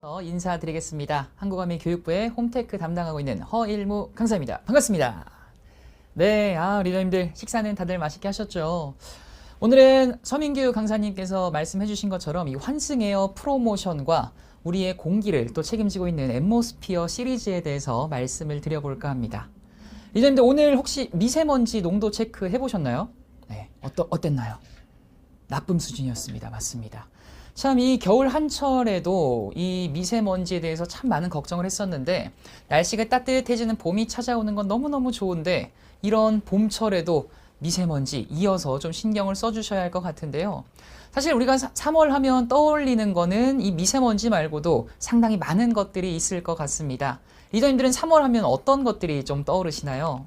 인사드리겠습니다. 한국어민교육부의 홈테크 담당하고 있는 허일무 강사입니다. 반갑습니다. 네, 리더님들 식사는 다들 맛있게 하셨죠? 오늘은 서민규 강사님께서 말씀해 주신 것처럼 이 환승에어 프로모션과 우리의 공기를 또 책임지고 있는 앰모스피어 시리즈에 대해서 말씀을 드려볼까 합니다. 리더님들 오늘 혹시 미세먼지 농도 체크 해보셨나요? 네, 어땠나요? 나쁨 수준이었습니다. 맞습니다. 참 이 겨울 한철에도 이 미세먼지에 대해서 참 많은 걱정을 했었는데 날씨가 따뜻해지는 봄이 찾아오는 건 너무너무 좋은데 이런 봄철에도 미세먼지 이어서 좀 신경을 써주셔야 할 것 같은데요. 사실 우리가 3월 하면 떠올리는 거는 이 미세먼지 말고도 상당히 많은 것들이 있을 것 같습니다. 리더님들은 3월 하면 어떤 것들이 좀 떠오르시나요?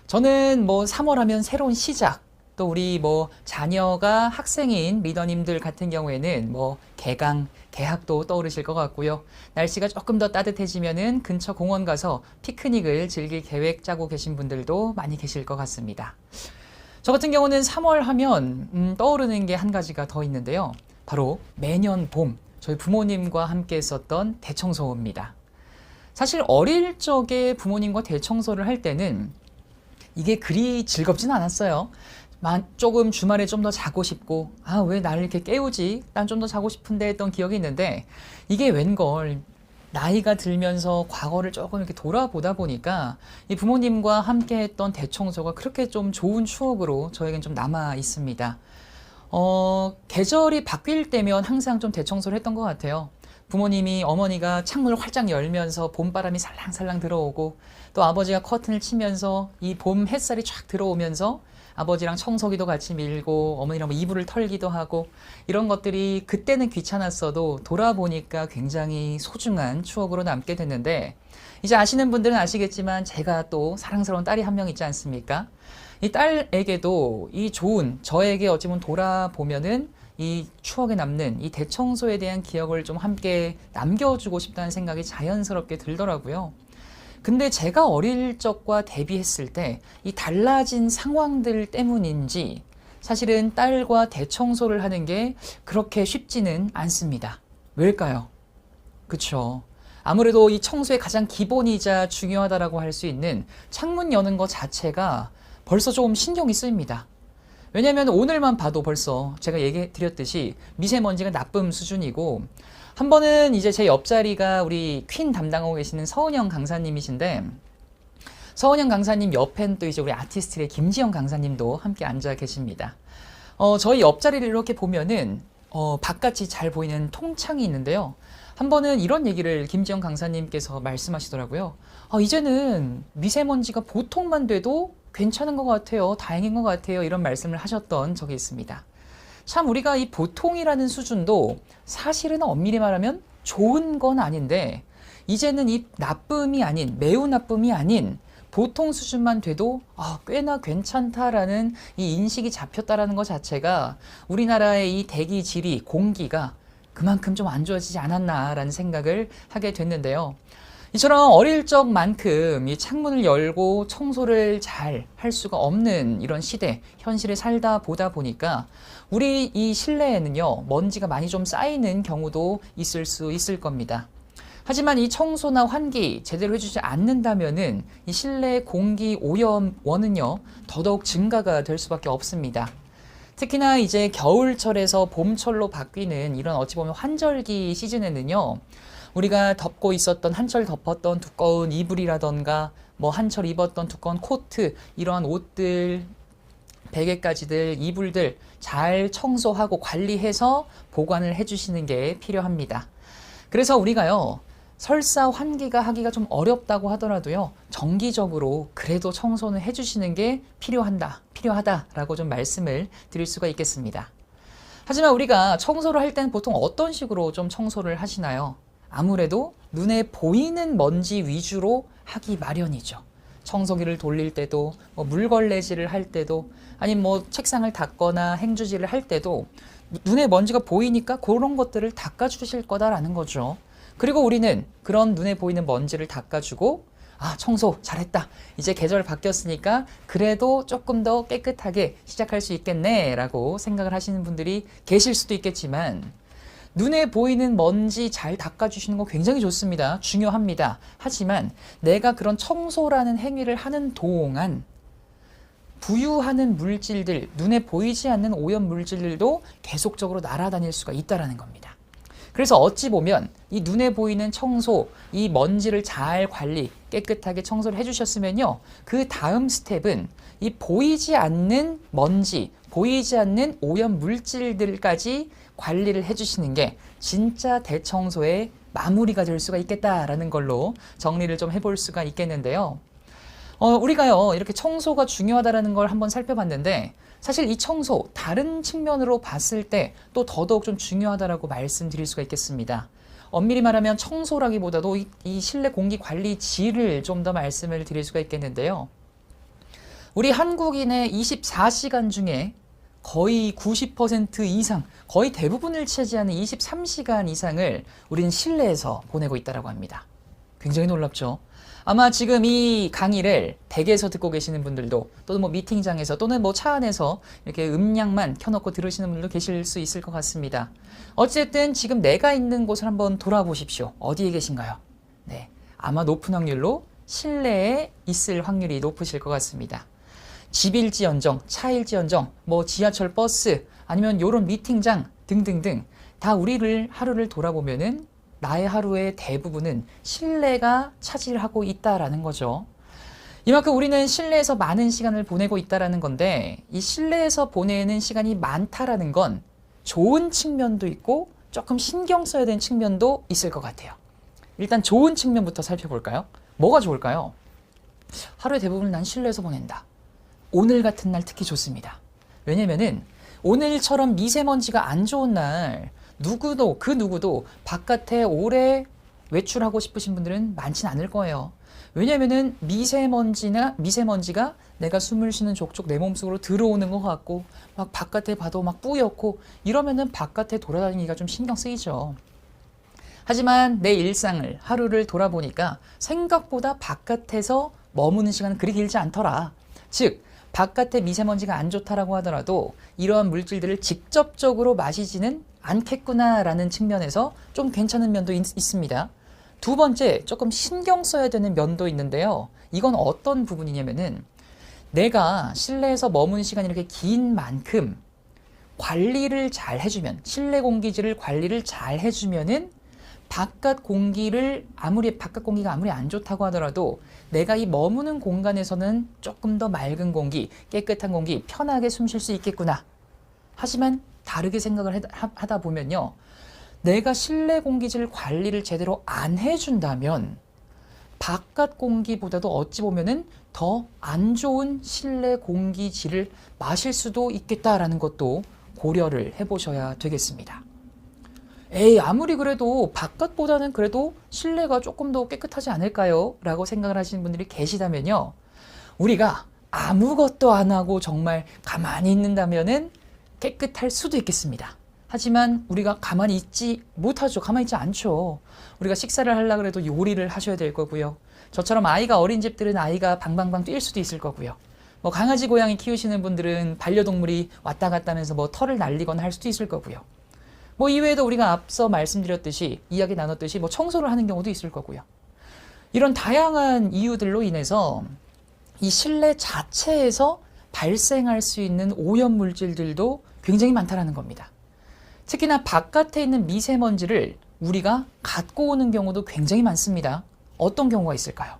저는 3월 하면 새로운 시작, 또 우리 자녀가 학생인 리더님들 같은 경우에는 개강, 개학도 떠오르실 것 같고요. 날씨가 조금 더 따뜻해지면은 근처 공원 가서 피크닉을 즐길 계획 짜고 계신 분들도 많이 계실 것 같습니다. 저 같은 경우는 3월 하면 떠오르는 게 한 가지가 더 있는데요. 바로 매년 봄 저희 부모님과 함께 했었던 대청소입니다. 사실 어릴 적에 부모님과 대청소를 할 때는 이게 그리 즐겁진 않았어요. 조금 주말에 좀 더 자고 싶고 왜 나를 이렇게 깨우지? 난 좀 더 자고 싶은데 했던 기억이 있는데 이게 웬걸 나이가 들면서 과거를 조금 이렇게 돌아보다 보니까 이 부모님과 함께 했던 대청소가 그렇게 좀 좋은 추억으로 저에겐 좀 남아 있습니다. 계절이 바뀔 때면 항상 좀 대청소를 했던 것 같아요. 부모님이 어머니가 창문을 활짝 열면서 봄바람이 살랑살랑 들어오고 또 아버지가 커튼을 치면서 이 봄 햇살이 쫙 들어오면서 아버지랑 청소기도 같이 밀고 어머니랑 이불을 털기도 하고 이런 것들이 그때는 귀찮았어도 돌아보니까 굉장히 소중한 추억으로 남게 됐는데 이제 아시는 분들은 아시겠지만 제가 또 사랑스러운 딸이 한 명 있지 않습니까? 이 딸에게도 이 좋은 저에게 어찌 보면 돌아보면은 이 추억에 남는 이 대청소에 대한 기억을 좀 함께 남겨주고 싶다는 생각이 자연스럽게 들더라고요. 근데 제가 어릴 적과 대비했을 때 이 달라진 상황들 때문인지 사실은 딸과 대청소를 하는 게 그렇게 쉽지는 않습니다. 왜일까요? 그쵸. 아무래도 이 청소의 가장 기본이자 중요하다라고 할 수 있는 창문 여는 것 자체가 벌써 조금 신경이 쓰입니다. 왜냐하면 오늘만 봐도 벌써 제가 얘기 드렸듯이 미세먼지가 나쁨 수준이고 한 번은 이제 제 옆자리가 우리 퀸 담당하고 계시는 서은영 강사님이신데 서은영 강사님 옆엔 또 이제 우리 아티스트의 김지영 강사님도 함께 앉아 계십니다. 저희 옆자리를 이렇게 보면은 바깥이 잘 보이는 통창이 있는데요. 한 번은 이런 얘기를 김지영 강사님께서 말씀하시더라고요. 이제는 미세먼지가 보통만 돼도 괜찮은 것 같아요. 다행인 것 같아요. 이런 말씀을 하셨던 적이 있습니다. 참 우리가 이 보통이라는 수준도 사실은 엄밀히 말하면 좋은 건 아닌데 이제는 이 나쁨이 아닌 매우 나쁨이 아닌 보통 수준만 돼도 꽤나 괜찮다라는 이 인식이 잡혔다라는 것 자체가 우리나라의 이 대기 질이 공기가 그만큼 좀 안 좋아지지 않았나라는 생각을 하게 됐는데요. 이처럼 어릴 적만큼 이 창문을 열고 청소를 잘 할 수가 없는 이런 시대, 현실에 살다 보다 보니까 우리 이 실내에는요, 먼지가 많이 좀 쌓이는 경우도 있을 수 있을 겁니다. 하지만 이 청소나 환기 제대로 해주지 않는다면은 이 실내 공기 오염원은요, 더더욱 증가가 될 수밖에 없습니다. 특히나 이제 겨울철에서 봄철로 바뀌는 이런 어찌 보면 환절기 시즌에는요, 우리가 덮고 있었던 한철 덮었던 두꺼운 이불이라던가 한철 입었던 두꺼운 코트 이러한 옷들 베개까지들 이불들 잘 청소하고 관리해서 보관을 해주시는 게 필요합니다. 그래서 우리가요 설사 환기가 하기가 좀 어렵다고 하더라도요 정기적으로 그래도 청소는 해주시는 게 필요하다라고 좀 말씀을 드릴 수가 있겠습니다. 하지만 우리가 청소를 할 때는 보통 어떤 식으로 좀 청소를 하시나요? 아무래도 눈에 보이는 먼지 위주로 하기 마련이죠. 청소기를 돌릴 때도 물걸레질을 할 때도 아니면 책상을 닦거나 행주질을 할 때도 눈에 먼지가 보이니까 그런 것들을 닦아주실 거다라는 거죠. 그리고 우리는 그런 눈에 보이는 먼지를 닦아주고 청소 잘했다. 이제 계절 바뀌었으니까 그래도 조금 더 깨끗하게 시작할 수 있겠네 라고 생각을 하시는 분들이 계실 수도 있겠지만 눈에 보이는 먼지 잘 닦아주시는 거 굉장히 좋습니다. 중요합니다. 하지만 내가 그런 청소라는 행위를 하는 동안 부유하는 물질들, 눈에 보이지 않는 오염 물질들도 계속적으로 날아다닐 수가 있다는 겁니다. 그래서 어찌 보면 이 눈에 보이는 청소, 이 먼지를 잘 관리, 깨끗하게 청소를 해주셨으면요. 그 다음 스텝은 이 보이지 않는 먼지, 보이지 않는 오염 물질들까지 관리를 해주시는 게 진짜 대청소의 마무리가 될 수가 있겠다라는 걸로 정리를 좀 해볼 수가 있겠는데요. 우리가요, 이렇게 청소가 중요하다는 걸 한번 살펴봤는데, 사실 이 청소, 다른 측면으로 봤을 때 또 더더욱 좀 중요하다라고 말씀드릴 수가 있겠습니다. 엄밀히 말하면 청소라기보다도 이 실내 공기 관리 질을 좀 더 말씀을 드릴 수가 있겠는데요. 우리 한국인의 24시간 중에 거의 90% 이상, 거의 대부분을 차지하는 23시간 이상을 우리는 실내에서 보내고 있다고 합니다. 굉장히 놀랍죠? 아마 지금 이 강의를 댁에서 듣고 계시는 분들도 또는 뭐 미팅장에서 또는 뭐 차 안에서 이렇게 음량만 켜놓고 들으시는 분들도 계실 수 있을 것 같습니다. 어쨌든 지금 내가 있는 곳을 한번 돌아보십시오. 어디에 계신가요? 네, 아마 높은 확률로 실내에 있을 확률이 높으실 것 같습니다. 집일지언정, 차일지언정, 뭐 지하철, 버스, 아니면 요런 미팅장 등등등 다 우리를 하루를 돌아보면은 나의 하루의 대부분은 실내가 차지하고 있다라는 거죠. 이만큼 우리는 실내에서 많은 시간을 보내고 있다라는 건데, 이 실내에서 보내는 시간이 많다라는 건 좋은 측면도 있고 조금 신경 써야 되는 측면도 있을 것 같아요. 일단 좋은 측면부터 살펴볼까요? 뭐가 좋을까요? 하루의 대부분을 난 실내에서 보낸다. 오늘 같은 날 특히 좋습니다. 왜냐면은 오늘처럼 미세먼지가 안 좋은 날 그 누구도 바깥에 오래 외출하고 싶으신 분들은 많진 않을 거예요. 왜냐면은 미세먼지가 내가 숨을 쉬는 족족 내 몸속으로 들어오는 것 같고, 막 바깥에 봐도 막 뿌옇고 이러면은 바깥에 돌아다니기가 좀 신경 쓰이죠. 하지만 내 일상을, 하루를 돌아보니까 생각보다 바깥에서 머무는 시간은 그리 길지 않더라. 즉, 바깥에 미세먼지가 안 좋다라고 하더라도 이러한 물질들을 직접적으로 마시지는 않겠구나라는 측면에서 좀 괜찮은 면도 있습니다. 두 번째, 조금 신경 써야 되는 면도 있는데요. 이건 어떤 부분이냐면은 내가 실내에서 머무는 시간이 이렇게 긴 만큼 관리를 잘 해주면, 실내 공기질을 관리를 잘 해주면은 바깥 공기가 아무리 안 좋다고 하더라도 내가 이 머무는 공간에서는 조금 더 맑은 공기, 깨끗한 공기, 편하게 숨 쉴 수 있겠구나. 하지만 다르게 생각을 하다 보면요. 내가 실내 공기질 관리를 제대로 안 해준다면 바깥 공기보다도 어찌 보면은 더 안 좋은 실내 공기질을 마실 수도 있겠다라는 것도 고려를 해보셔야 되겠습니다. 아무리 그래도 바깥보다는 그래도 실내가 조금 더 깨끗하지 않을까요? 라고 생각을 하시는 분들이 계시다면요. 우리가 아무것도 안 하고 정말 가만히 있는다면은 깨끗할 수도 있겠습니다. 하지만 우리가 가만히 있지 못하죠. 가만히 있지 않죠. 우리가 식사를 하려고 해도 요리를 하셔야 될 거고요. 저처럼 아이가 어린 집들은 아이가 방방방 뛸 수도 있을 거고요. 뭐 강아지 고양이 키우시는 분들은 반려동물이 왔다 갔다 하면서 뭐 털을 날리거나 할 수도 있을 거고요. 뭐 이외에도 우리가 앞서 말씀드렸듯이 이야기 나눴듯이 뭐 청소를 하는 경우도 있을 거고요. 이런 다양한 이유들로 인해서 이 실내 자체에서 발생할 수 있는 오염 물질들도 굉장히 많다는 겁니다. 특히나 바깥에 있는 미세먼지를 우리가 갖고 오는 경우도 굉장히 많습니다. 어떤 경우가 있을까요?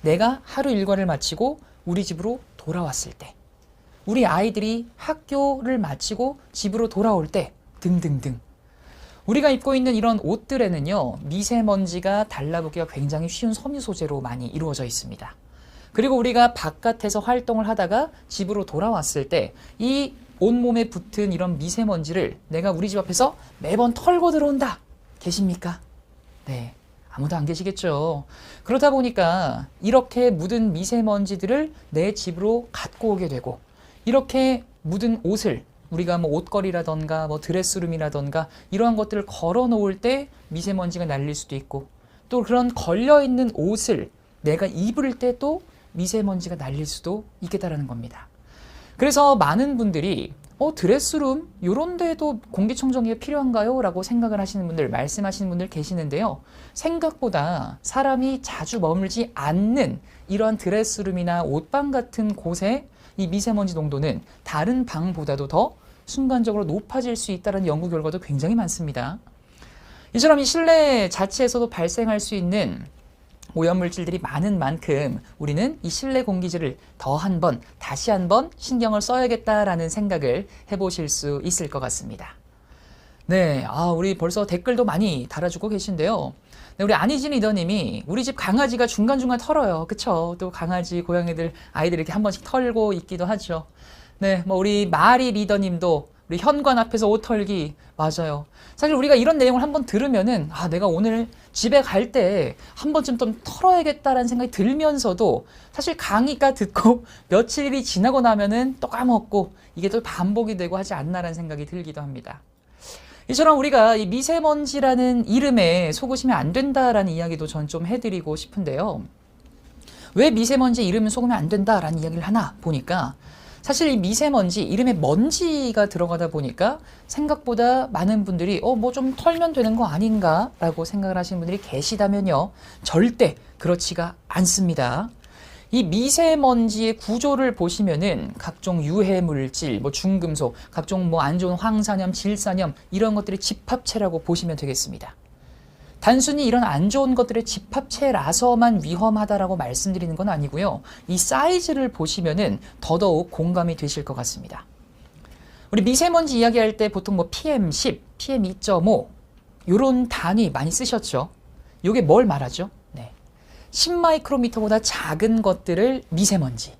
내가 하루 일과를 마치고 우리 집으로 돌아왔을 때, 우리 아이들이 학교를 마치고 집으로 돌아올 때 등등등. 우리가 입고 있는 이런 옷들에는요, 미세먼지가 달라붙기가 굉장히 쉬운 섬유 소재로 많이 이루어져 있습니다. 그리고 우리가 바깥에서 활동을 하다가 집으로 돌아왔을 때 이 온몸에 붙은 이런 미세먼지를 내가 우리 집 앞에서 매번 털고 들어온다. 계십니까? 네. 아무도 안 계시겠죠. 그러다 보니까 이렇게 묻은 미세먼지들을 내 집으로 갖고 오게 되고, 이렇게 묻은 옷을 우리가 뭐 옷걸이라던가 뭐 드레스룸이라던가 이러한 것들을 걸어 놓을 때 미세먼지가 날릴 수도 있고, 또 그런 걸려 있는 옷을 내가 입을 때 또 미세먼지가 날릴 수도 있겠다라는 겁니다. 그래서 많은 분들이 드레스룸 요런 데도 공기청정기가 필요한가요? 라고 생각을 하시는 분들, 말씀하시는 분들 계시는데요. 생각보다 사람이 자주 머물지 않는 이러한 드레스룸이나 옷방 같은 곳에 이 미세먼지 농도는 다른 방보다도 더 순간적으로 높아질 수 있다는 연구 결과도 굉장히 많습니다. 이처럼 이 실내 자체에서도 발생할 수 있는 오염물질들이 많은 만큼 우리는 이 실내 공기질을 다시 한번 신경을 써야겠다라는 생각을 해보실 수 있을 것 같습니다. 네, 우리 벌써 댓글도 많이 달아주고 계신데요. 네, 우리 안희진 리더님이 우리 집 강아지가 중간중간 털어요. 그쵸? 또 강아지, 고양이들, 아이들 이렇게 한 번씩 털고 있기도 하죠. 네, 우리 마리 리더님도 우리 현관 앞에서 옷 털기 맞아요. 사실 우리가 이런 내용을 한번 들으면은 내가 오늘 집에 갈 때 한 번쯤 좀 털어야겠다라는 생각이 들면서도 사실 강의가 듣고 며칠이 지나고 나면은 또 까먹고 이게 또 반복이 되고 하지 않나라는 생각이 들기도 합니다. 이처럼 우리가 이 미세먼지라는 이름에 속으시면 안 된다라는 이야기도 전 좀 해드리고 싶은데요. 왜 미세먼지 이름은 속으면 안 된다라는 이야기를 하나 보니까 사실 이 미세먼지, 이름에 먼지가 들어가다 보니까 생각보다 많은 분들이 뭐 좀 털면 되는 거 아닌가 라고 생각을 하시는 분들이 계시다면요. 절대 그렇지가 않습니다. 이 미세먼지의 구조를 보시면은 각종 유해물질, 중금속, 각종 안 좋은 황산염, 질산염 이런 것들의 집합체라고 보시면 되겠습니다. 단순히 이런 안 좋은 것들의 집합체라서만 위험하다라고 말씀드리는 건 아니고요. 이 사이즈를 보시면은 더더욱 공감이 되실 것 같습니다. 우리 미세먼지 이야기할 때 보통 PM10, PM2.5 이런 단위 많이 쓰셨죠? 이게 뭘 말하죠? 10마이크로미터보다 작은 것들을 미세먼지,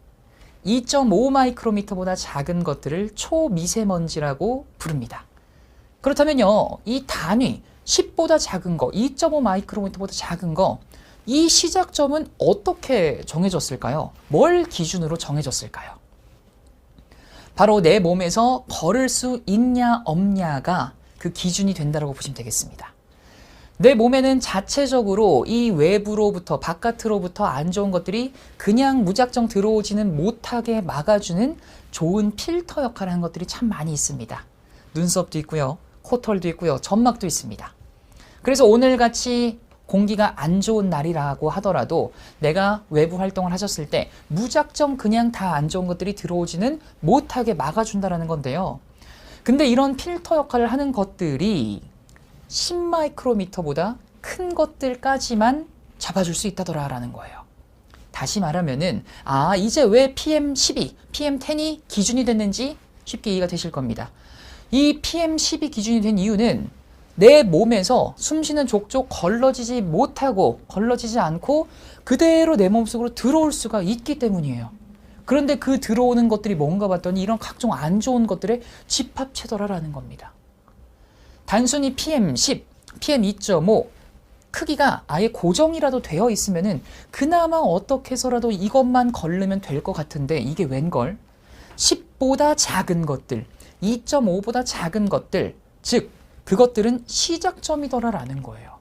2.5마이크로미터보다 작은 것들을 초미세먼지라고 부릅니다. 그렇다면요, 이 단위 10보다 작은 거, 2.5마이크로미터보다 작은 거, 이 시작점은 어떻게 정해졌을까요? 뭘 기준으로 정해졌을까요? 바로 내 몸에서 걸을 수 있냐 없냐가 그 기준이 된다고 보시면 되겠습니다. 내 몸에는 자체적으로 이 외부로부터 바깥으로부터 안 좋은 것들이 그냥 무작정 들어오지는 못하게 막아주는 좋은 필터 역할을 하는 것들이 참 많이 있습니다. 눈썹도 있고요. 코털도 있고요. 점막도 있습니다. 그래서 오늘같이 공기가 안 좋은 날이라고 하더라도 내가 외부 활동을 하셨을 때 무작정 그냥 다 안 좋은 것들이 들어오지는 못하게 막아준다는 건데요. 근데 이런 필터 역할을 하는 것들이 10마이크로미터보다 큰 것들까지만 잡아줄 수 있다더라라는 거예요. 다시 말하면은 이제 왜 PM12, PM10이 기준이 됐는지 쉽게 이해가 되실 겁니다. 이 PM10이 기준이 된 이유는 내 몸에서 숨쉬는 족족 걸러지지 않고 그대로 내 몸속으로 들어올 수가 있기 때문이에요. 그런데 그 들어오는 것들이 뭔가 봤더니 이런 각종 안 좋은 것들의 집합체더라라는 겁니다. 단순히 PM10, PM2.5 크기가 아예 고정이라도 되어 있으면은 그나마 어떻게 해서라도 이것만 걸르면 될 것 같은데 이게 웬걸? 10보다 작은 것들, 2.5보다 작은 것들, 즉 그것들은 시작점이더라라는 거예요.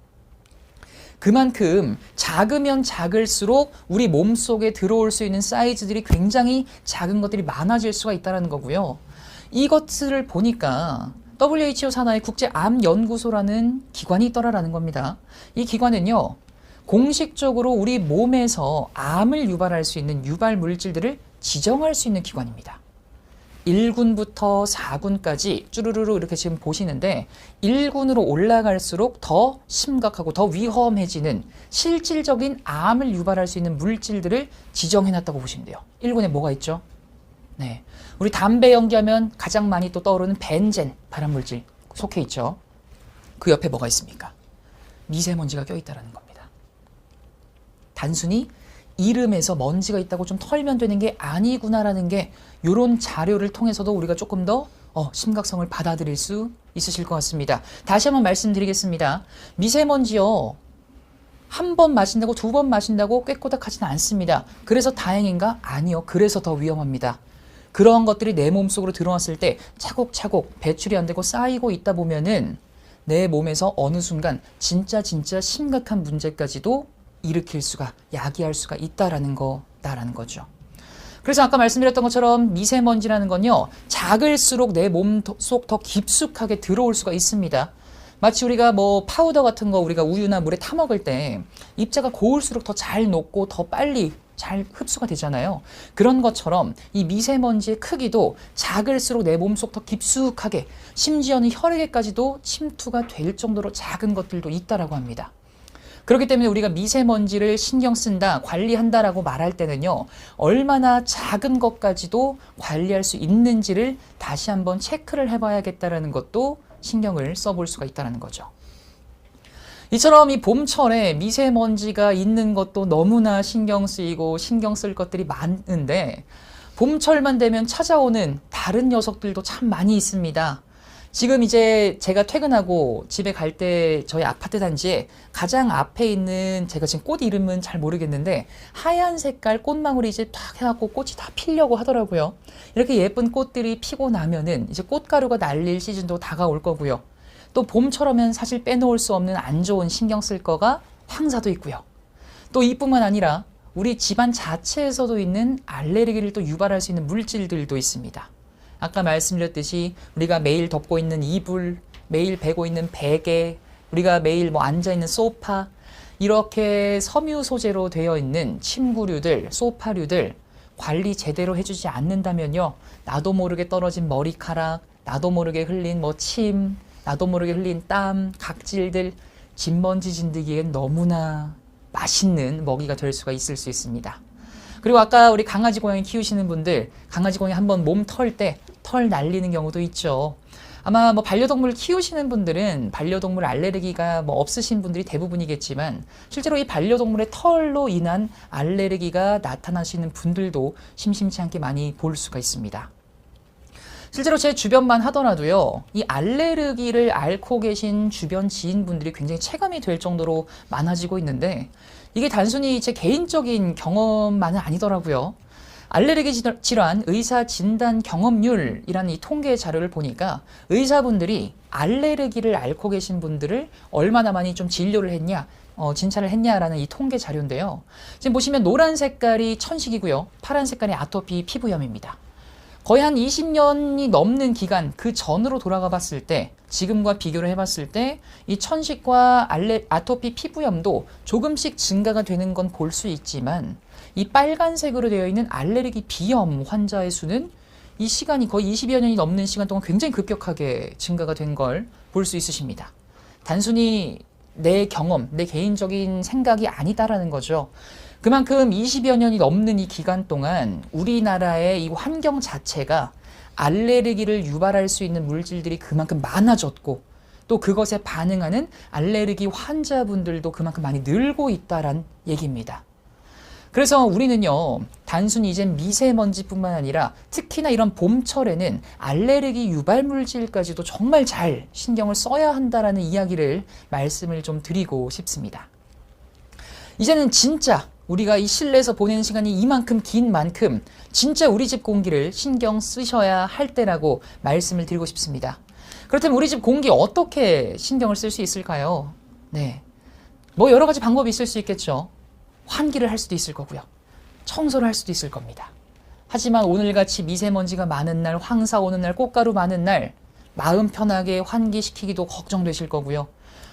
그만큼 작으면 작을수록 우리 몸속에 들어올 수 있는 사이즈들이 굉장히 작은 것들이 많아질 수가 있다는 거고요. 이것들을 보니까 WHO 산하의 국제암연구소라는 기관이 있더라라는 겁니다. 이 기관은요, 공식적으로 우리 몸에서 암을 유발할 수 있는 유발 물질들을 지정할 수 있는 기관입니다. 1군부터 4군까지 쭈루루루 이렇게 지금 보시는데 1군으로 올라갈수록 더 심각하고 더 위험해지는 실질적인 암을 유발할 수 있는 물질들을 지정해놨다고 보시면 돼요. 1군에 뭐가 있죠? 네, 우리 담배 연기하면 가장 많이 또 떠오르는 벤젠 발암물질 속해 있죠. 그 옆에 뭐가 있습니까? 미세먼지가 껴있다는 겁니다. 단순히 이름에서 먼지가 있다고 좀 털면 되는 게 아니구나라는 게 이런 자료를 통해서도 우리가 조금 더 심각성을 받아들일 수 있으실 것 같습니다. 다시 한번 말씀드리겠습니다. 미세먼지요, 한 번 마신다고 두 번 마신다고 꾀꼬닥하지는 않습니다. 그래서 다행인가? 아니요. 그래서 더 위험합니다. 그러한 것들이 내 몸속으로 들어왔을 때 차곡차곡 배출이 안 되고 쌓이고 있다 보면은 내 몸에서 어느 순간 진짜 심각한 문제까지도 일으킬 수가, 야기할 수가 있다라는 거죠. 그래서 아까 말씀드렸던 것처럼 미세먼지라는 건요, 작을수록 내 몸 속 더 깊숙하게 들어올 수가 있습니다. 마치 우리가 뭐 파우더 같은 거 우리가 우유나 물에 타 먹을 때 입자가 고울수록 더 잘 녹고 더 빨리 잘 흡수가 되잖아요. 그런 것처럼 이 미세먼지의 크기도 작을수록 내 몸속 더 깊숙하게, 심지어는 혈액에까지도 침투가 될 정도로 작은 것들도 있다라고 합니다. 그렇기 때문에 우리가 미세먼지를 신경 쓴다, 관리한다라고 말할 때는요, 얼마나 작은 것까지도 관리할 수 있는지를 다시 한번 체크를 해봐야겠다라는 것도 신경을 써볼 수가 있다는 거죠. 이처럼 이 봄철에 미세먼지가 있는 것도 너무나 신경 쓰이고 신경 쓸 것들이 많은데, 봄철만 되면 찾아오는 다른 녀석들도 참 많이 있습니다. 지금 이제 제가 퇴근하고 집에 갈 때 저희 아파트 단지에 가장 앞에 있는, 제가 지금 꽃 이름은 잘 모르겠는데 하얀 색깔 꽃망울이 이제 탁 해갖고 꽃이 다 피려고 하더라고요. 이렇게 예쁜 꽃들이 피고 나면은 이제 꽃가루가 날릴 시즌도 다가올 거고요. 또 봄철이면 사실 빼놓을 수 없는 안 좋은 신경 쓸 거가 황사도 있고요. 또 이뿐만 아니라 우리 집안 자체에서도 있는 알레르기를 또 유발할 수 있는 물질들도 있습니다. 아까 말씀드렸듯이 우리가 매일 덮고 있는 이불, 매일 베고 있는 베개, 우리가 매일 뭐 앉아있는 소파, 이렇게 섬유 소재로 되어 있는 침구류들, 소파류들 관리 제대로 해주지 않는다면요, 나도 모르게 떨어진 머리카락, 나도 모르게 흘린 뭐 침, 나도 모르게 흘린 땀, 각질들, 진먼지 진드기엔 너무나 맛있는 먹이가 될 수가 있을 수 있습니다. 그리고 아까 우리 강아지 고양이 키우시는 분들, 강아지 고양이 한번 몸 털 때 털 날리는 경우도 있죠. 아마 뭐 반려동물 키우시는 분들은 반려동물 알레르기가 뭐 없으신 분들이 대부분이겠지만, 실제로 이 반려동물의 털로 인한 알레르기가 나타나시는 분들도 심심치 않게 많이 볼 수가 있습니다. 실제로 제 주변만 하더라도요, 이 알레르기를 앓고 계신 주변 지인분들이 굉장히 체감이 될 정도로 많아지고 있는데, 이게 단순히 제 개인적인 경험만은 아니더라고요. 알레르기 질환 의사 진단 경험률이라는 이 통계 자료를 보니까 의사분들이 알레르기를 앓고 계신 분들을 얼마나 많이 좀 진료를 했냐, 진찰을 했냐라는 이 통계 자료인데요. 지금 보시면 노란 색깔이 천식이고요, 파란 색깔이 아토피 피부염입니다. 거의 한 20년이 넘는 기간 그 전으로 돌아가 봤을 때, 지금과 비교를 해봤을 때 이 천식과 아토피 피부염도 조금씩 증가가 되는 건 볼 수 있지만, 이 빨간색으로 되어 있는 알레르기 비염 환자의 수는 이 시간이 거의 20여 년이 넘는 시간 동안 굉장히 급격하게 증가가 된 걸 볼 수 있으십니다. 단순히 내 경험, 내 개인적인 생각이 아니다라는 거죠. 그만큼 20여 년이 넘는 이 기간 동안 우리나라의 이 환경 자체가 알레르기를 유발할 수 있는 물질들이 그만큼 많아졌고, 또 그것에 반응하는 알레르기 환자분들도 그만큼 많이 늘고 있다란 얘기입니다. 그래서 우리는요, 단순히 이젠 미세먼지뿐만 아니라 특히나 이런 봄철에는 알레르기 유발 물질까지도 정말 잘 신경을 써야 한다라는 이야기를 말씀을 좀 드리고 싶습니다. 이제는 진짜 우리가 이 실내에서 보내는 시간이 이만큼 긴 만큼 진짜 우리 집 공기를 신경 쓰셔야 할 때라고 말씀을 드리고 싶습니다. 그렇다면 우리 집 공기 어떻게 신경을 쓸 수 있을까요? 네, 뭐 여러 가지 방법이 있을 수 있겠죠. 환기를 할 수도 있을 거고요, 청소를 할 수도 있을 겁니다. 하지만 오늘같이 미세먼지가 많은 날, 황사 오는 날, 꽃가루 많은 날 마음 편하게 환기시키기도 걱정되실 거고요.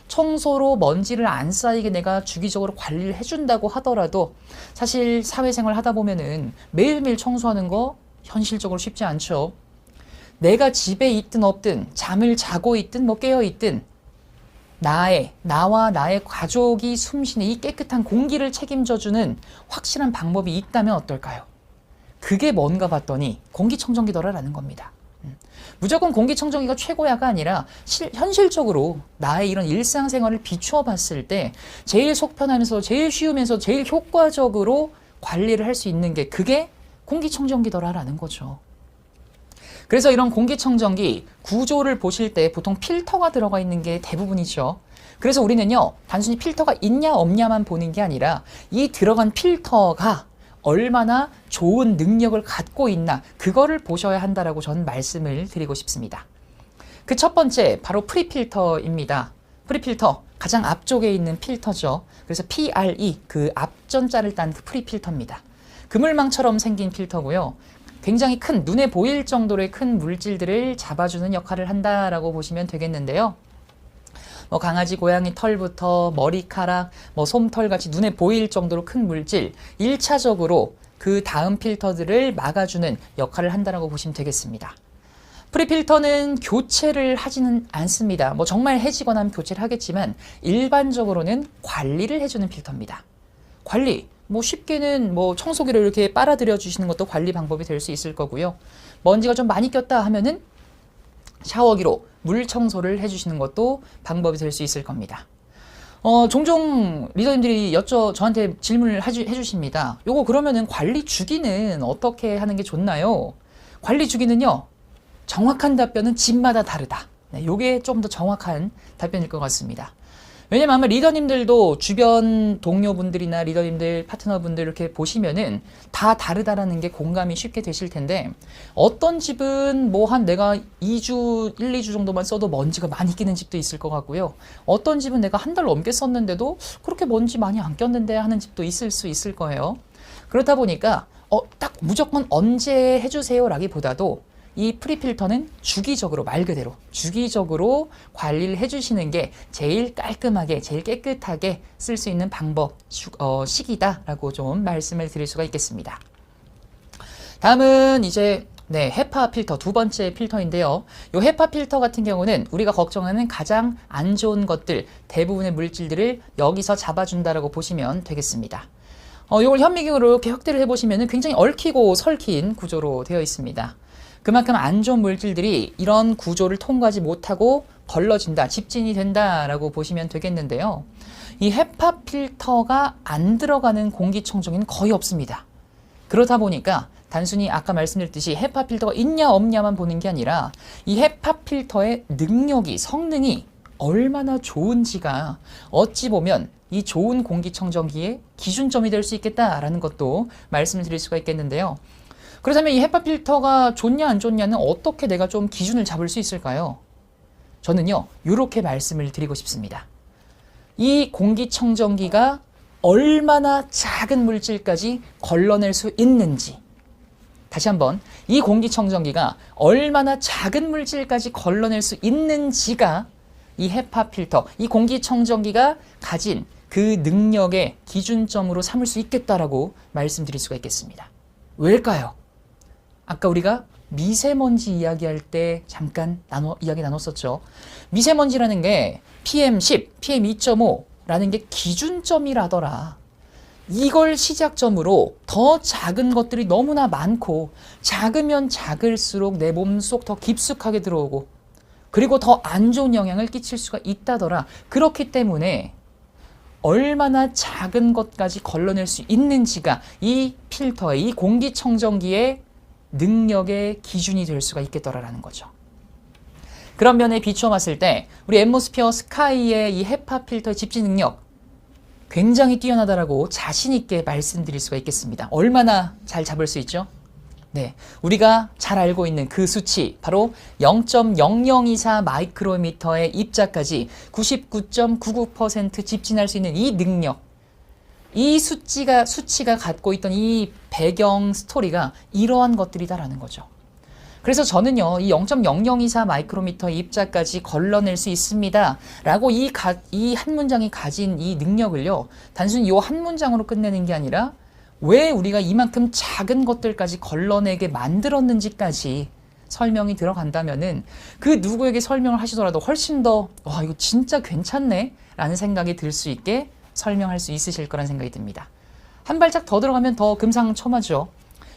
청소로 먼지를 안 쌓이게 내가 주기적으로 관리를 해준다고 하더라도 사실 사회생활 하다 보면은 매일매일 청소하는 거 현실적으로 쉽지 않죠. 내가 집에 있든 없든, 잠을 자고 있든 뭐 깨어 있든 나와 나의 가족이 숨쉬는 이 깨끗한 공기를 책임져주는 확실한 방법이 있다면 어떨까요? 그게 뭔가 봤더니 공기청정기더라라는 겁니다. 무조건 공기청정기가 최고야가 아니라 현실적으로 나의 이런 일상생활을 비추어 봤을 때 제일 속편하면서 제일 쉬우면서 제일 효과적으로 관리를 할 수 있는 게 그게 공기청정기더라라는 거죠. 그래서 이런 공기청정기 구조를 보실 때 보통 필터가 들어가 있는 게 대부분이죠. 그래서 우리는요, 단순히 필터가 있냐 없냐만 보는 게 아니라 이 들어간 필터가 얼마나 좋은 능력을 갖고 있나, 그거를 보셔야 한다라고 저는 말씀을 드리고 싶습니다. 그 첫 번째 바로 프리필터입니다. 프리필터, 가장 앞쪽에 있는 필터죠. 그래서 PRE, 그 앞전자를 딴 그 프리필터입니다. 그물망처럼 생긴 필터고요. 굉장히 큰, 눈에 보일 정도의 큰 물질들을 잡아주는 역할을 한다라고 보시면 되겠는데요. 뭐 강아지, 고양이 털부터 머리카락, 뭐 솜털 같이 눈에 보일 정도로 큰 물질, 1차적으로 그 다음 필터들을 막아주는 역할을 한다라고 보시면 되겠습니다. 프리필터는 교체를 하지는 않습니다. 뭐 정말 해지거나 하면 교체를 하겠지만 일반적으로는 관리를 해주는 필터입니다. 관리, 뭐 쉽게는 뭐 청소기를 이렇게 빨아들여 주시는 것도 관리 방법이 될 수 있을 거고요. 먼지가 좀 많이 꼈다 하면은 샤워기로 물 청소를 해주시는 것도 방법이 될 수 있을 겁니다. 종종 리더님들이 저한테 질문을 해주십니다. 요거 그러면은 관리 주기는 어떻게 하는 게 좋나요? 관리 주기는요, 정확한 답변은 집마다 다르다. 네, 요게 좀 더 정확한 답변일 것 같습니다. 왜냐면 아마 리더님들도 주변 동료분들이나 리더님들, 파트너분들 이렇게 보시면은 다 다르다라는 게 공감이 쉽게 되실 텐데, 어떤 집은 뭐 내가 2주, 1, 2주 정도만 써도 먼지가 많이 끼는 집도 있을 것 같고요. 어떤 집은 내가 한 달 넘게 썼는데도 그렇게 먼지 많이 안 꼈는데 하는 집도 있을 수 있을 거예요. 그렇다 보니까 딱 무조건 언제 해주세요 라기보다도 이 프리필터는 주기적으로, 말 그대로 주기적으로 관리를 해주시는 게 제일 깔끔하게, 제일 깨끗하게 쓸 수 있는 방법, 시기다라고 좀 말씀을 드릴 수가 있겠습니다. 다음은 이제 헤파 필터, 두 번째 필터인데요. 이 헤파 필터 같은 경우는 우리가 걱정하는 가장 안 좋은 것들, 대부분의 물질들을 여기서 잡아준다라고 보시면 되겠습니다. 이걸 현미경으로 이렇게 확대를 해보시면 굉장히 얽히고 설킨 구조로 되어 있습니다. 그만큼 안 좋은 물질들이 이런 구조를 통과하지 못하고 걸러진다, 집진이 된다라고 보시면 되겠는데요. 이 헤파 필터가 안 들어가는 공기청정기는 거의 없습니다. 그러다 보니까 단순히 아까 말씀드렸듯이 헤파 필터가 있냐 없냐만 보는 게 아니라 이 헤파 필터의 능력이, 성능이 얼마나 좋은지가 어찌 보면 이 좋은 공기청정기의 기준점이 될 수 있겠다라는 것도 말씀을 드릴 수가 있겠는데요. 그렇다면 이 헤파 필터가 좋냐 안 좋냐는 어떻게 내가 좀 기준을 잡을 수 있을까요? 저는요, 이렇게 말씀을 드리고 싶습니다. 이 공기청정기가 얼마나 작은 물질까지 걸러낼 수 있는지, 다시 한번, 이 공기청정기가 얼마나 작은 물질까지 걸러낼 수 있는지가 이 헤파 필터, 이 공기청정기가 가진 그 능력의 기준점으로 삼을 수 있겠다라고 말씀드릴 수가 있겠습니다. 왜일까요? 아까 우리가 미세먼지 이야기할 때 잠깐 이야기 나눴었죠. 미세먼지라는 게 PM10, PM2.5라는 게 기준점이라더라. 이걸 시작점으로 더 작은 것들이 너무나 많고, 작으면 작을수록 내 몸속 더 깊숙하게 들어오고, 그리고 더 안 좋은 영향을 끼칠 수가 있다더라. 그렇기 때문에 얼마나 작은 것까지 걸러낼 수 있는지가 이 필터의, 이 공기청정기의 능력의 기준이 될 수가 있겠더라라는 거죠. 그런 면에 비추어 봤을 때 우리 앰모스피어 스카이의 이 헤파 필터의 집지 능력 굉장히 뛰어나다라고 자신 있게 말씀드릴 수가 있겠습니다. 얼마나 잘 잡을 수 있죠? 네, 우리가 잘 알고 있는 그 수치, 바로 0.0024 마이크로미터의 입자까지 99.99% 집진할 수 있는 이 능력, 이 수치가 갖고 있던 이 배경 스토리가 이러한 것들이다라는 거죠. 그래서 저는요, 이 0.0024 마이크로미터 입자까지 걸러낼 수 있습니다 라고 이 한 문장이 가진 이 능력을요, 단순히 이 한 문장으로 끝내는 게 아니라 왜 우리가 이만큼 작은 것들까지 걸러내게 만들었는지까지 설명이 들어간다면은 그 누구에게 설명을 하시더라도 훨씬 더 와, 이거 진짜 괜찮네 라는 생각이 들 수 있게 설명할 수 있으실 거란 생각이 듭니다. 한 발짝 더 들어가면 더 금상첨화죠.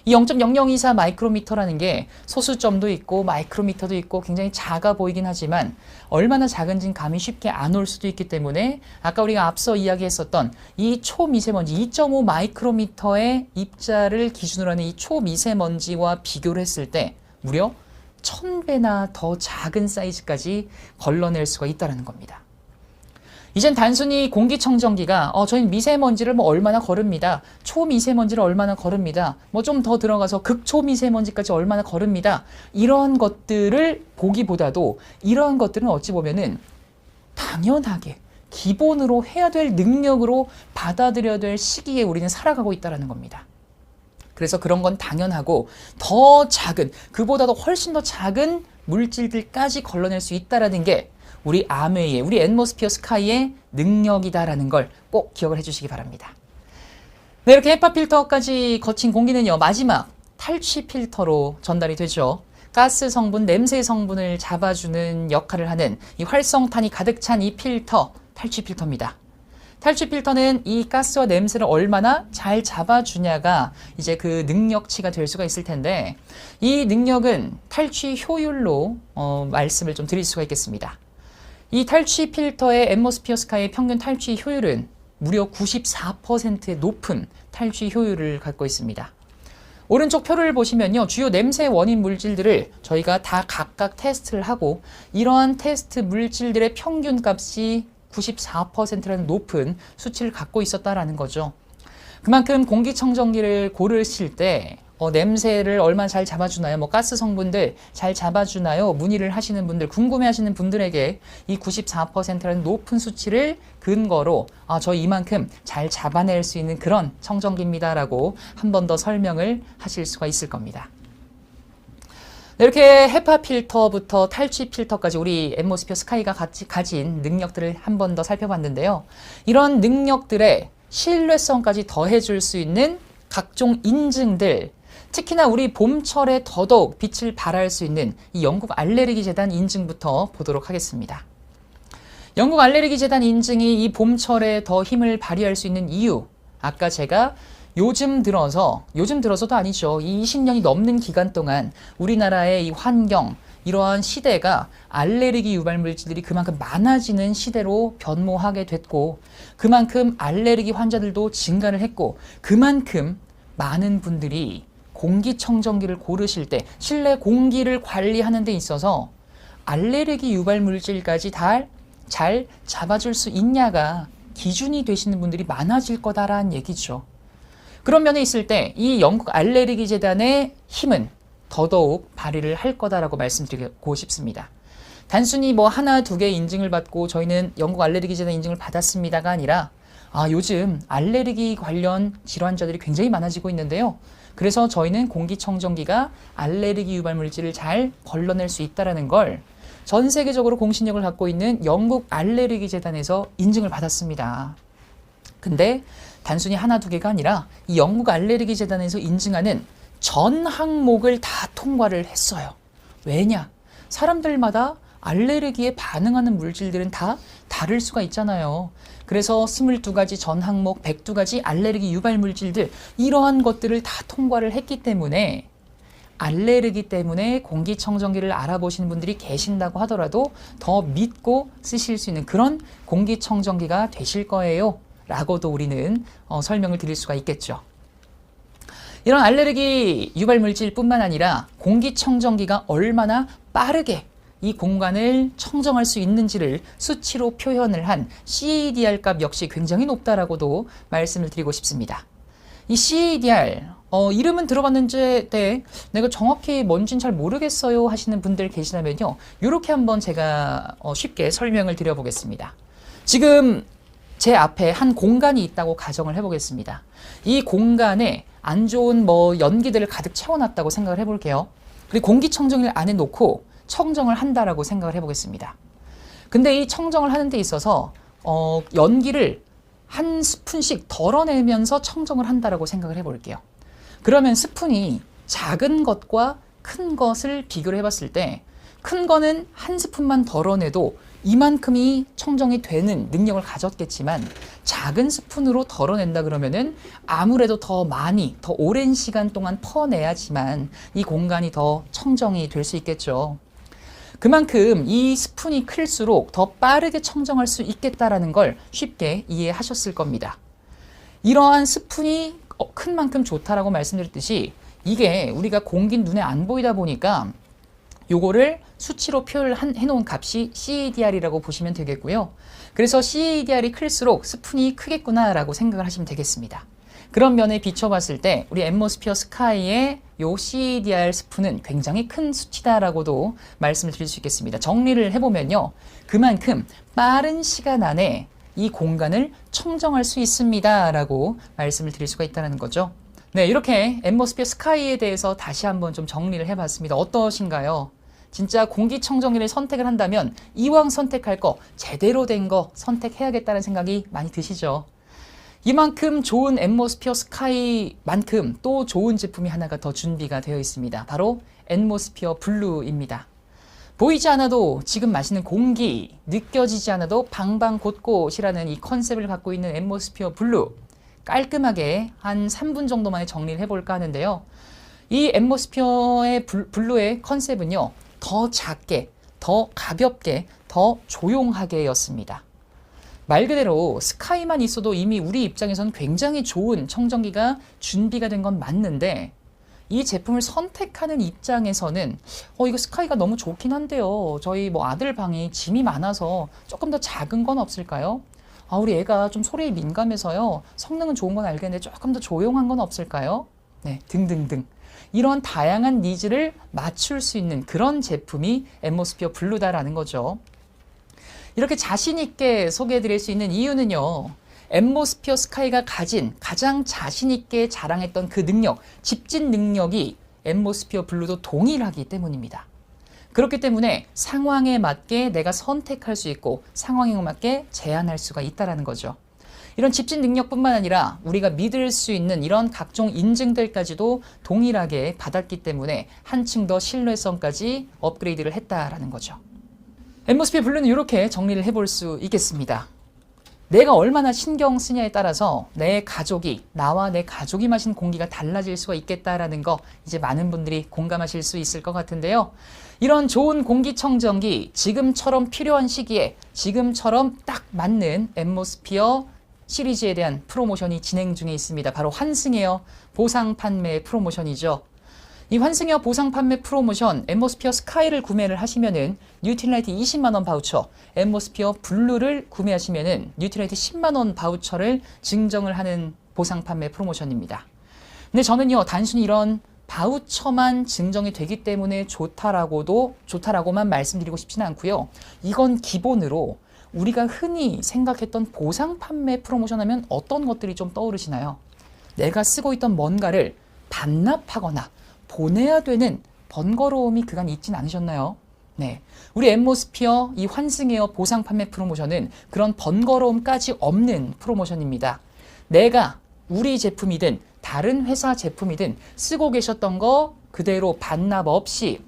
이 0.0024 마이크로미터라는 게 소수점도 있고 마이크로미터도 있고 굉장히 작아 보이긴 하지만 얼마나 작은지는 감이 쉽게 안 올 수도 있기 때문에 아까 우리가 앞서 이야기했었던 이 초미세먼지 2.5 마이크로미터의 입자를 기준으로 하는 이 초미세먼지와 비교를 했을 때 무려 1000배나 더 작은 사이즈까지 걸러낼 수가 있다는 겁니다. 이젠 단순히 공기청정기가 저희는 미세먼지를 뭐 얼마나 거릅니다. 초미세먼지를 얼마나 거릅니다. 뭐 좀 더 들어가서 극초미세먼지까지 얼마나 거릅니다. 이런 것들을 보기보다도 이런 것들은 어찌 보면은 당연하게 기본으로 해야 될 능력으로 받아들여야 될 시기에 우리는 살아가고 있다는 겁니다. 그래서 그런 건 당연하고 더 작은, 그보다도 훨씬 더 작은 물질들까지 걸러낼 수 있다라는 게 우리 암웨이의, 우리 앰모스피어 스카이의 능력이다라는 걸 꼭 기억을 해주시기 바랍니다. 네, 이렇게 헤파 필터까지 거친 공기는요, 마지막 탈취 필터로 전달이 되죠. 가스 성분, 냄새 성분을 잡아주는 역할을 하는 이 활성탄이 가득 찬 이 필터, 탈취 필터입니다. 탈취 필터는 이 가스와 냄새를 얼마나 잘 잡아주냐가 이제 그 능력치가 될 수가 있을 텐데, 이 능력은 탈취 효율로 말씀을 좀 드릴 수가 있겠습니다. 이 탈취 필터의 앰모스피어 스카이의 평균 탈취 효율은 무려 94%의 높은 탈취 효율을 갖고 있습니다. 오른쪽 표를 보시면요, 주요 냄새 원인 물질들을 저희가 다 각각 테스트를 하고, 이러한 테스트 물질들의 평균 값이 94%라는 높은 수치를 갖고 있었다라는 거죠. 그만큼 공기청정기를 고르실 때 냄새를 얼마나 잘 잡아주나요? 가스 성분들 잘 잡아주나요? 문의를 하시는 분들, 궁금해하시는 분들에게 이 94%라는 높은 수치를 근거로 저 이만큼 잘 잡아낼 수 있는 그런 청정기입니다라고 한 번 더 설명을 하실 수가 있을 겁니다. 이렇게 헤파 필터부터 탈취 필터까지 우리 앰모스피어 스카이가 같이 가진 능력들을 한 번 더 살펴봤는데요. 이런 능력들의 신뢰성까지 더해줄 수 있는 각종 인증들, 특히나 우리 봄철에 더더욱 빛을 발할 수 있는 이 영국 알레르기 재단 인증부터 보도록 하겠습니다. 영국 알레르기 재단 인증이 이 봄철에 더 힘을 발휘할 수 있는 이유, 아까 제가 요즘 들어서도 아니죠. 이 20년이 넘는 기간 동안 우리나라의 이 환경, 이러한 시대가 알레르기 유발 물질들이 그만큼 많아지는 시대로 변모하게 됐고, 그만큼 알레르기 환자들도 증가를 했고, 그만큼 많은 분들이 공기청정기를 고르실 때 실내 공기를 관리하는 데 있어서 알레르기 유발 물질까지 다 잘 잡아줄 수 있냐가 기준이 되시는 분들이 많아질 거다라는 얘기죠. 그런 면에 있을 때 이 영국 알레르기 재단의 힘은 더더욱 발휘를 할 거다라고 말씀드리고 싶습니다. 단순히 하나, 두 개 인증을 받고 저희는 영국 알레르기 재단 인증을 받았습니다가 아니라 요즘 알레르기 관련 질환자들이 굉장히 많아지고 있는데요. 그래서 저희는 공기청정기가 알레르기 유발 물질을 잘 걸러낼 수 있다는 걸 전 세계적으로 공신력을 갖고 있는 영국 알레르기 재단에서 인증을 받았습니다. 근데 단순히 하나, 두 개가 아니라 이 영국 알레르기 재단에서 인증하는 전 항목을 다 통과를 했어요. 왜냐? 사람들마다 알레르기에 반응하는 물질들은 다 다를 수가 있잖아요. 그래서 22가지 전 항목, 102가지 알레르기 유발 물질들, 이러한 것들을 다 통과를 했기 때문에 알레르기 때문에 공기청정기를 알아보시는 분들이 계신다고 하더라도 더 믿고 쓰실 수 있는 그런 공기청정기가 되실 거예요 라고도 우리는 설명을 드릴 수가 있겠죠. 이런 알레르기 유발 물질뿐만 아니라 공기청정기가 얼마나 빠르게 이 공간을 청정할 수 있는지를 수치로 표현을 한 CADR 값 역시 굉장히 높다라고도 말씀을 드리고 싶습니다. 이 CADR, 이름은 들어봤는데 내가 정확히 뭔진 잘 모르겠어요 하시는 분들 계시다면요, 이렇게 한번 제가 쉽게 설명을 드려보겠습니다. 지금 제 앞에 한 공간이 있다고 가정을 해보겠습니다. 이 공간에 안 좋은 연기들을 가득 채워놨다고 생각을 해볼게요. 그리고 공기청정기를 안에 놓고 청정을 한다라고 생각을 해보겠습니다. 근데 이 청정을 하는 데 있어서 연기를 한 스푼씩 덜어내면서 청정을 한다라고 생각을 해볼게요. 그러면 스푼이 작은 것과 큰 것을 비교를 해봤을 때 큰 거는 한 스푼만 덜어내도 이만큼이 청정이 되는 능력을 가졌겠지만, 작은 스푼으로 덜어낸다 그러면은 아무래도 더 많이, 더 오랜 시간 동안 퍼내야지만 이 공간이 더 청정이 될 수 있겠죠. 그만큼 이 스푼이 클수록 더 빠르게 청정할 수 있겠다라는 걸 쉽게 이해하셨을 겁니다. 이러한 스푼이 큰 만큼 좋다라고 말씀드렸듯이, 이게 우리가 공기 눈에 안 보이다 보니까 요거를 수치로 표현을 해놓은 값이 CADR이라고 보시면 되겠고요. 그래서 CADR이 클수록 스푼이 크겠구나라고 생각을 하시면 되겠습니다. 그런 면에 비춰봤을 때 우리 앰모스피어 스카이의 요 CADR 스푼은 굉장히 큰 수치다라고도 말씀을 드릴 수 있겠습니다. 정리를 해보면요, 그만큼 빠른 시간 안에 이 공간을 청정할 수 있습니다라고 말씀을 드릴 수가 있다는 거죠. 네, 이렇게 앰모스피어 스카이에 대해서 다시 한번 좀 정리를 해봤습니다. 어떠신가요? 진짜 공기청정기를 선택을 한다면 이왕 선택할 거 제대로 된 거 선택해야겠다는 생각이 많이 드시죠? 이만큼 좋은 앰모스피어 스카이만큼 또 좋은 제품이 하나가 더 준비가 되어 있습니다. 바로 앰모스피어 블루입니다. 보이지 않아도 지금 마시는 공기, 느껴지지 않아도 방방곳곳이라는 이 컨셉을 갖고 있는 앰모스피어 블루. 깔끔하게 한 3분 정도 만에 정리를 해볼까 하는데요. 이 앰모스피어의 블루의 컨셉은요. 더 작게, 더 가볍게, 더 조용하게 였습니다. 말 그대로 스카이만 있어도 이미 우리 입장에선 굉장히 좋은 청정기가 준비가 된 건 맞는데 이 제품을 선택하는 입장에서는 이거 스카이가 너무 좋긴 한데요. 저희 뭐 아들 방이 짐이 많아서 조금 더 작은 건 없을까요? 우리 애가 좀 소리에 민감해서요. 성능은 좋은 건 알겠는데 조금 더 조용한 건 없을까요? 네, 등등등. 이런 다양한 니즈를 맞출 수 있는 그런 제품이 앰모스피어 블루다라는 거죠. 이렇게 자신 있게 소개해드릴 수 있는 이유는요. 앰모스피어 스카이가 가진 가장 자신 있게 자랑했던 그 능력, 집진 능력이 앰모스피어 블루도 동일하기 때문입니다. 그렇기 때문에 상황에 맞게 내가 선택할 수 있고 상황에 맞게 제한할 수가 있다는 거죠. 이런 집진 능력뿐만 아니라 우리가 믿을 수 있는 이런 각종 인증들까지도 동일하게 받았기 때문에 한층 더 신뢰성까지 업그레이드를 했다라는 거죠. 앰모스피어 블루는 이렇게 정리를 해볼 수 있겠습니다. 내가 얼마나 신경 쓰냐에 따라서 내 가족이, 나와 내 가족이 마신 공기가 달라질 수가 있겠다라는 거 이제 많은 분들이 공감하실 수 있을 것 같은데요. 이런 좋은 공기청정기, 지금처럼 필요한 시기에 지금처럼 딱 맞는 앰모스피어 시리즈에 대한 프로모션이 진행 중에 있습니다. 바로 환승에어 보상 판매 프로모션이죠. 이 환승에어 보상 판매 프로모션 앰모스피어 스카이를 구매를 하시면은 뉴트리라이트 20만 원 바우처, 앰모스피어 블루를 구매하시면은 뉴트리라이트 10만 원 바우처를 증정을 하는 보상 판매 프로모션입니다. 근데 저는요, 단순히 이런 바우처만 증정이 되기 때문에 좋다라고만 말씀드리고 싶지는 않고요. 이건 기본으로 우리가 흔히 생각했던 보상 판매 프로모션 하면 어떤 것들이 좀 떠오르시나요? 내가 쓰고 있던 뭔가를 반납하거나 보내야 되는 번거로움이 그간 있진 않으셨나요? 네. 우리 앰모스피어 이 환승에어 보상 판매 프로모션은 그런 번거로움까지 없는 프로모션입니다. 내가 우리 제품이든 다른 회사 제품이든 쓰고 계셨던 거 그대로 반납 없이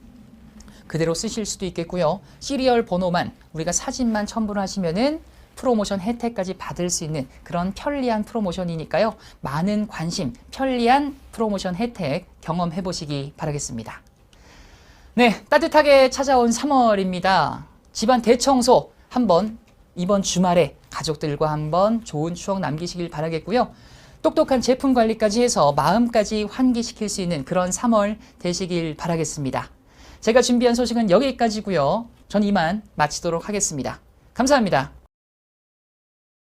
그대로 쓰실 수도 있겠고요. 시리얼 번호만 우리가 사진만 첨부를 하시면은 프로모션 혜택까지 받을 수 있는 그런 편리한 프로모션이니까요. 많은 관심, 편리한 프로모션 혜택 경험해 보시기 바라겠습니다. 네, 따뜻하게 찾아온 3월입니다. 집안 대청소 한번 이번 주말에 가족들과 한번 좋은 추억 남기시길 바라겠고요. 똑똑한 제품 관리까지 해서 마음까지 환기시킬 수 있는 그런 3월 되시길 바라겠습니다. 제가 준비한 소식은 여기까지고요. 전 이만 마치도록 하겠습니다. 감사합니다.